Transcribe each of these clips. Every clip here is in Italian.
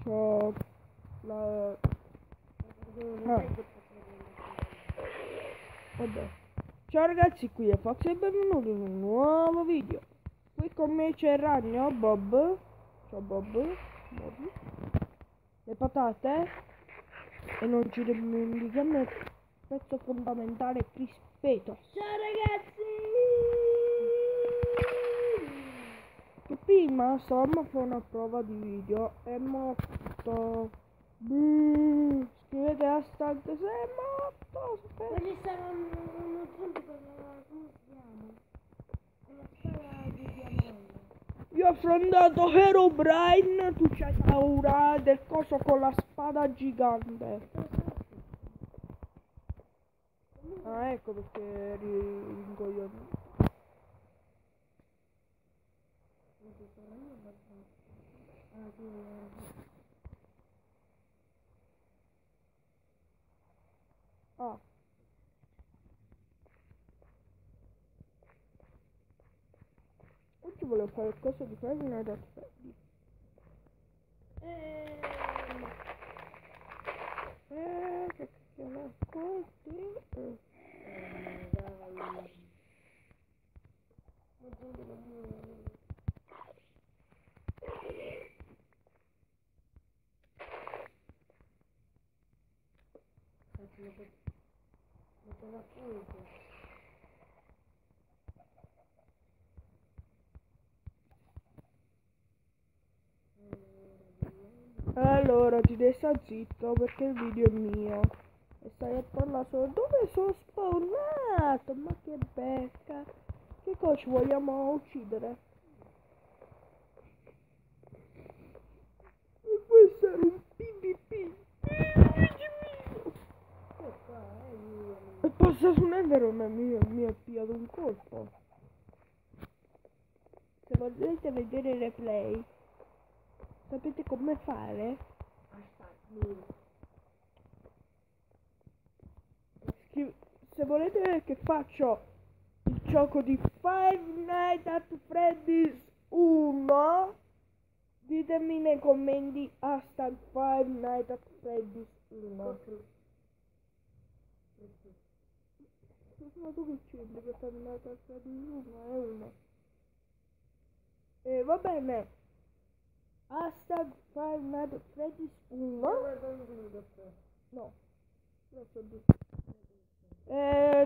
Ciao. Vabbè. Ciao ragazzi, qui è Fox e benvenuti in un nuovo video. Qui con me c'è il ragno, Bob. Ciao Bob. Le patate. E non ci dimentichiamo il pezzo fondamentale, crispeto. Ciao ragazzi! Che prima stavamo a fare una prova di video. È morto. Scrivete hashtag se è morto. Oggi sarà un tempo per la... come si chiama? Con la spada di diamante. Io ho affrontato Herobrine, tu c'hai paura del coso con la spada gigante. Ah, ecco perché eri incoglionito. Ah. Oggi volevo fare il coso di Five Nights at Freddy's. Che cazzo così? Allora ti devi stare zitto perché il video è mio e stai a parlare solo dove sono spawnato, ma che becca, che cosa ci vogliamo uccidere? E questo era un PvP e passa su Nether mi ha pigliato un colpo. Se volete vedere il replay sapete come fare? Se volete che faccio il gioco di Five Nights at Freddy's 1, ditemi nei commenti hashtag Five Nights at Freddy's 1. Ma tu che c'entri che Five Nights at Freddy's 1 è 1? E va bene. Hashtag Five Nights at Freddy's 1. No.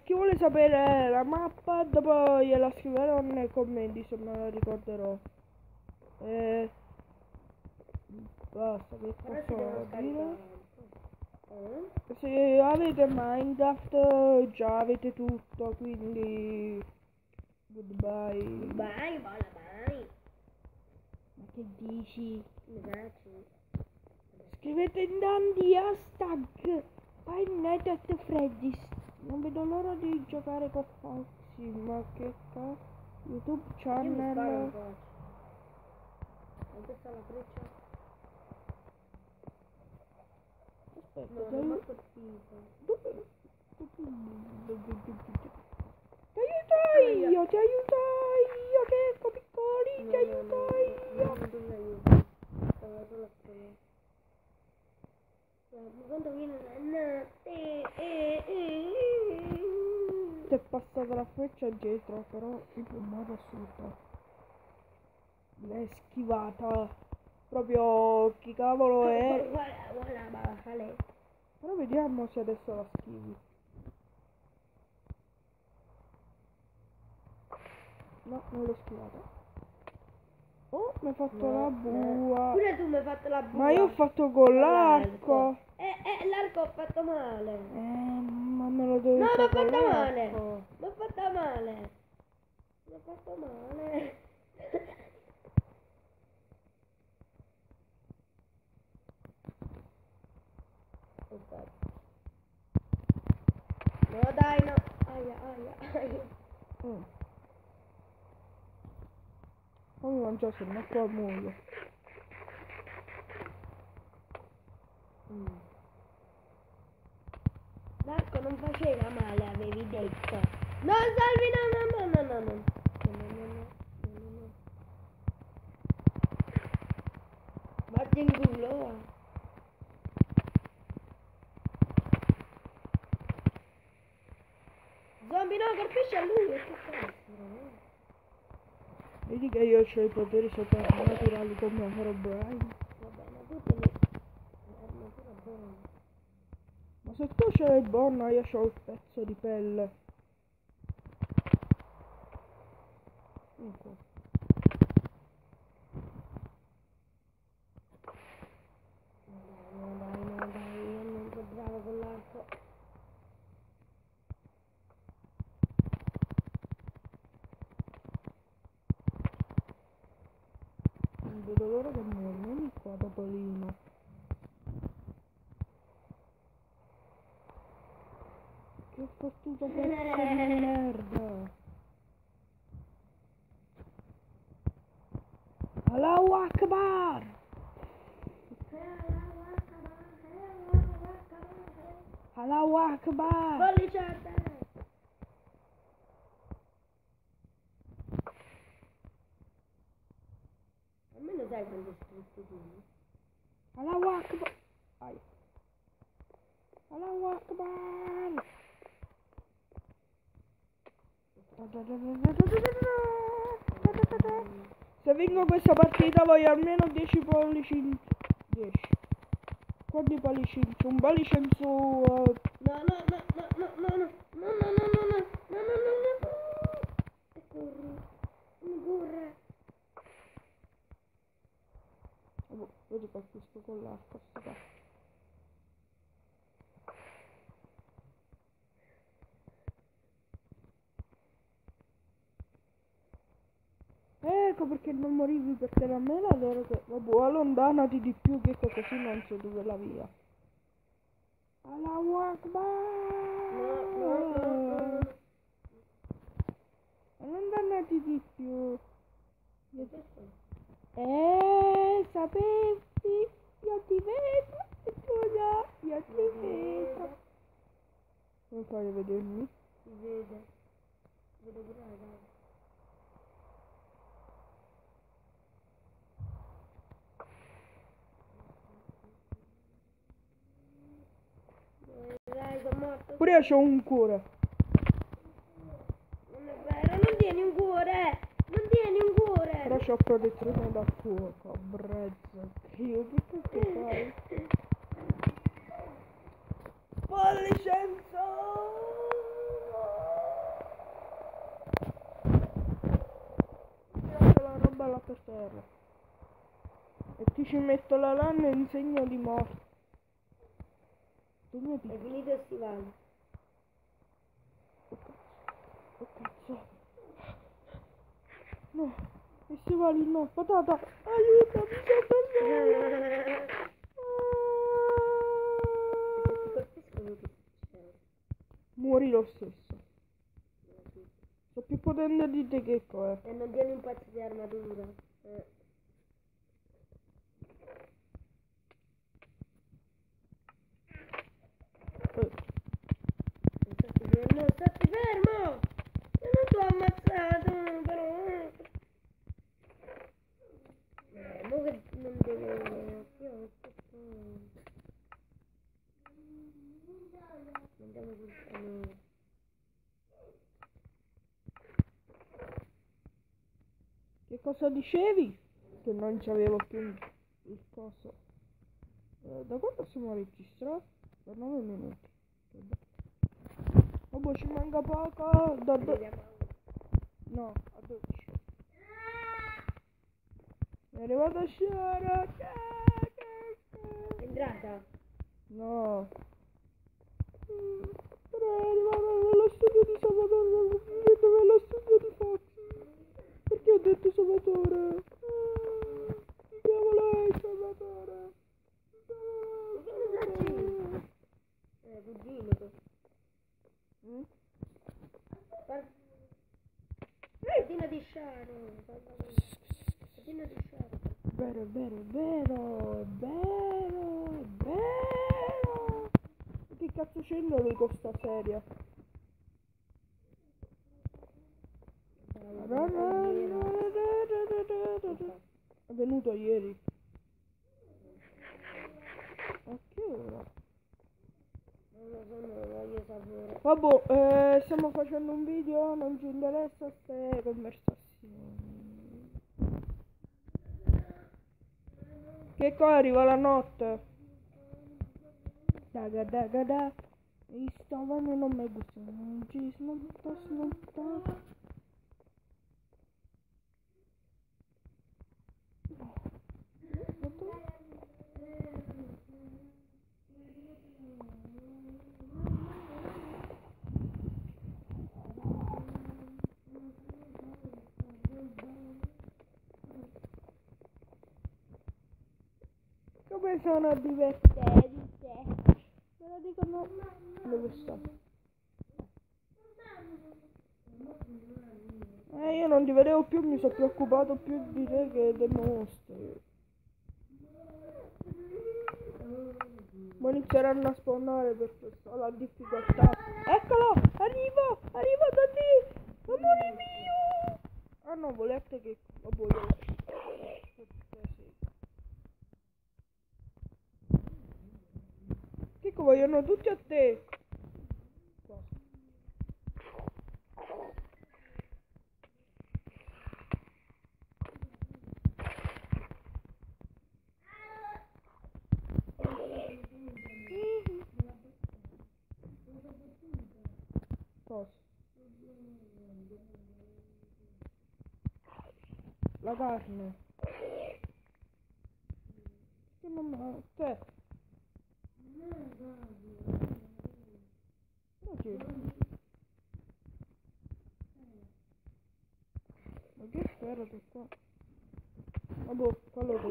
Chi vuole sapere la mappa dopo gliela scriverò nei commenti se me la ricorderò. Basta, che posso dire? Se avete Minecraft già avete tutto, quindi goodbye. Bye, bye. Ma che dici? Grazie. Scrivete in tanti hashtag Five Nights at Freddy's. Non vedo l'ora di giocare con Foxy, ma che cazzo? YouTube channel. Dove sta la freccia? Aspetta, No, non ho colpito. dove? Ti aiuto io, che ecco piccoli, ti aiuto io. Quando viene la notte. Ti è passata la freccia dietro, però in un modo assurdo. L'hai schivata. Proprio chi cavolo è. Guarda, sale. Però vediamo se adesso la schivi. No, non l'ho schivata. Oh, mi hai fatto la bua. Pure tu mi hai fatto la bua. Ma io ho fatto con l'arco. L'arco ho fatto male. Ma me lo devo No, mi ha con fatto male. l'arco. Mi ha fatto male. Mi ha fatto male. No dai, no. Aia. Fammi mangiare, se no qua muoio. L'arco non faceva male, avevi detto. No, Salvi, no. prende in culo. Zombie no, colpisce a lui. Che cazzo? Vedi che io ho i poteri soprannaturali come Herobrine. Vabbè, ma tu te li... L'armatura buona. Ma se tu ce l'hai buona, io c'ho il pezzo di pelle. Ecco. Dai, io non sono bravo con l'arco. Non vedo l'ora che muore, vieni qua, Topolino. Che fottuto pezzo di merda. Allahu Akbar! Allahu Akbar! Bollicetta! Almeno sai quanto è scritto tu. Allahu Akbar! Ai. Allahu Akbar! Se vinco questa partita voglio almeno 10 pollici in... 10. Quanti pollici in su? Un pollice in su... No, no, no, no, no, no, no, no, no, no, no, no, no, no, no, no. E corri. Mi corre. Vedi che questo con l'arco sta qua. Ecco perché non morivi, perché da me la loro che... Vabbè, allontanati di più che così non so dove la via. Allahu Akbar! No. Allontanati di più. Sapevi? Io ti vedo, scusa, io ti vedo. Come fai a vedermi? Si vede. Vedo pure la cara. Dai, sono morto. Pure io c'ho un cuore. Non è vero, non tieni un cuore. Non tieni un cuore. Però c'ho protezione da fuoco, brezza. Io che fai? Pollicenzo! Tirate la roba là per terra. E ti ci metto la lana in segno di morte. Tu mi È picchi. finito il stivale. Oh cazzo. No, i stivali no, patata. Aiutami, sto per Se ti colpiscono che succede? Muori lo stesso. Sono più potente di te che E non tieni un pezzo di armatura. Non stati fermo! Io non ti ho ammazzato, però. Mo che non devo... Andiamo sul piano. Che cosa dicevi? Che non c'avevo più il coso. Da quando siamo registrati? Da 9 minuti. Vabbè, ci manca poco. No, a 12. È arrivato a scena. È entrata? No. Però è arrivato nello studio di Salvatore. Nello studio di Fox. Perché ho detto Salvatore? Diavolo è Salvatore. Cugino tu. Mm? Patina di Sharon. Patina di Sharon. Vero, è vero, è vero, è vero, è vero. Che cazzo c'entra lui con sta serie? È venuto ieri. voglio sapere. Vabbè, stiamo facendo un video, non ci interessa queste conversazioni. Che qua arriva la notte. Daga daga da. I stavano non me gusta. Non ci smonta. Come sono divertente. Me lo dicono. Dove sta? Io non ti vedevo più, mi sono preoccupato più di te che del mostro. Ma inizieranno a spawnare per questo, la difficoltà. Eccolo! Arrivo da te! Amore mio! Ah no, volete che lo voglio. Che vogliono tutti a te. Cosa? La carne. Che non ma te. Ma che spero che qua. Vabbè, fallo tu.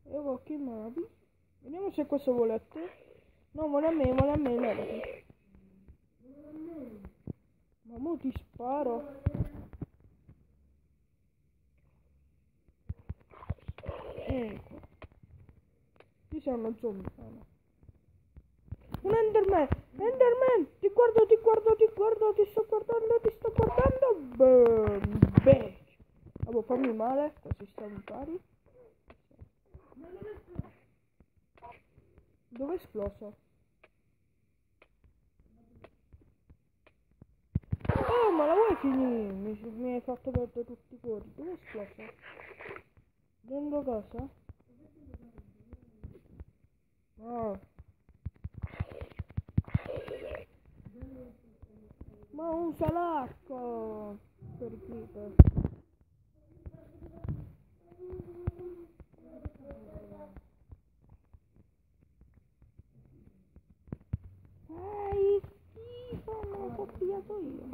Evo che navi. Vediamo se questo vuole a te. No, vuole a me, levati. Ma mo ti sparo. Ecco. Ci sei uno zombie. Ah, no. Un Enderman! Enderman! Ti guardo, ti sto guardando. Beh. Vabbè, fammi male, così stiamo pari. Dove è esploso? Oh, ma la vuoi finire? Mi hai fatto perdere tutti i cuori. Dove è esploso? Dentro casa? Ah. Ma usa l'arco per creeper. Schifo, me lo so pigliato io.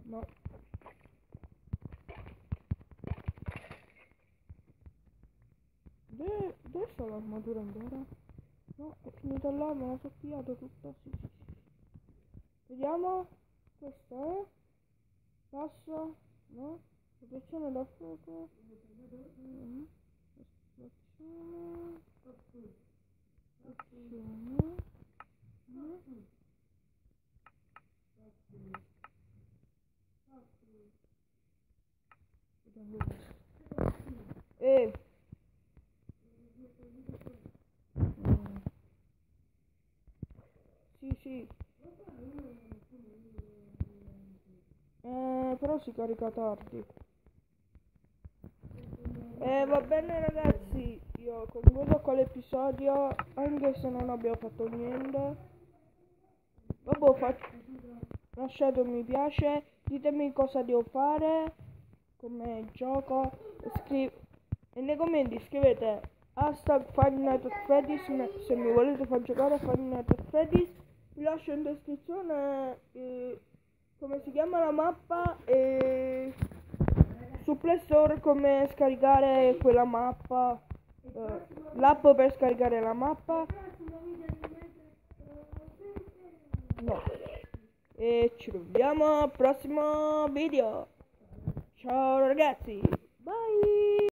No. Dove sta l'armatura ancora? No, è finita là, me la so pigliato tutta, sì. Vediamo. Questa è. Passo. No. Protezione da fuoco. Sì. Però si carica tardi. Va bene ragazzi, io concludo con l'episodio, anche se non abbiamo fatto niente. Vabbè, lasciate un mi piace, ditemi cosa devo fare, come gioco, e nei commenti scrivete hashtag Five Nights at Freddy's se mi volete far giocare a Five Nights at Freddy's. Vi lascio in descrizione come si chiama la mappa e su Play Store come scaricare quella mappa, l'app per scaricare la mappa. No. E ci vediamo al prossimo video. Ciao ragazzi. Bye.